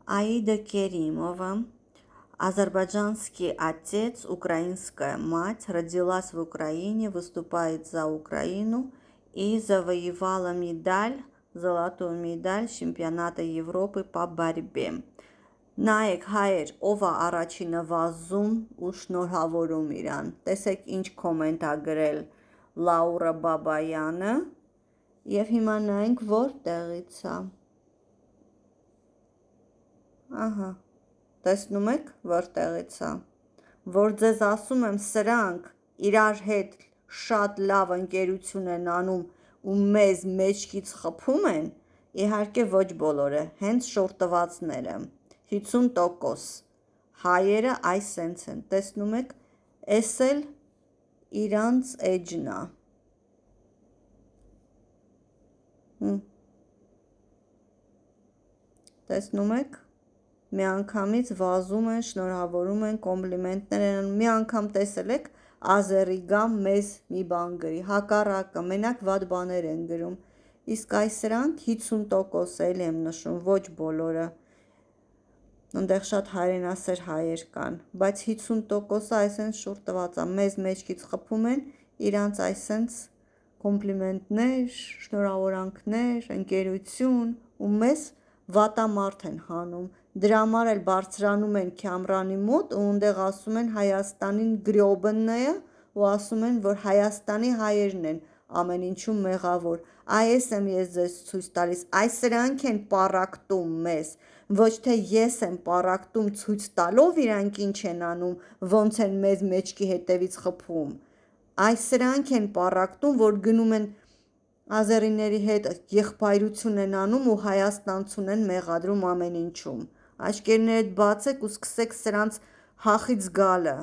Аида Керимова, азербайджанский отец, украинская мать, родилась в Украине, выступает за Украину и завоевала золотую медаль чемпионата Европы по борьбе. Նայեք հայեր, ով է առաջինը վազում ու շնորհավորում իրան։ Տեսեք ինչ կոմենտ ա գրել Լաուրա Բաբայանը եւ հիմա նայենք որտեղից է։ Ահա, տեսնում եք որտեղից է։ Որ ձեզ ասում եմ, սրանք իրար հետ շատ լավ ընկերություն են անում ու մեզ մեջքից խփում են, իհարկե ոչ բոլորը, հենց շորտվածները։ 50% հայերը այս սենց են, տեսնում եք, էս էլ իրանց էջն է։ Տեսնում եք, միանգամից վազում են, շնորհավորում են, կոմպլիմենտներ են անում, մի անգամ տեսել եք ազերի գամ մեզ մի բան գրի, հակառակը, մենակ վատ բաներ են գրում, իսկ այս սրանք 50% էլ եմ նշում, ոչ բոլորը, ընդեղ շատ հայրենասեր հայեր կան, բայց 50%-ը այսենց շուրտված է, մեզ մեջքից խփում են, իրանց այսենց կոմպլիմենտներ, շնորհավորանքներ, ընկերություն ու մեզ վատամարդ են հանում, դրա համար էլ բարձրանում են Քամրանի մոտ ու ընդեղ ասում են Հայաստանին գրյոբննայը ու ասում են, որ Հայաստանի հայերն են ամեն ինչում մեղավոր, այս եմ ես ձեզ ցույց տալիս, այս սրանք են պառակտում մեզ, ոչ թե ես եմ պառակտում ցույց տալով իրանք ինչ են անում, ոնց են մեզ մեջքի հետևից խփում, այս սրանք են պառակտում, որ գնում են ազերիների հետ եղբայրություն են անում ու հայաստանցուն են մեղադրում ամեն ինչում, աչքերներդ բացեք ու սկսեք սրանց հախից գալը։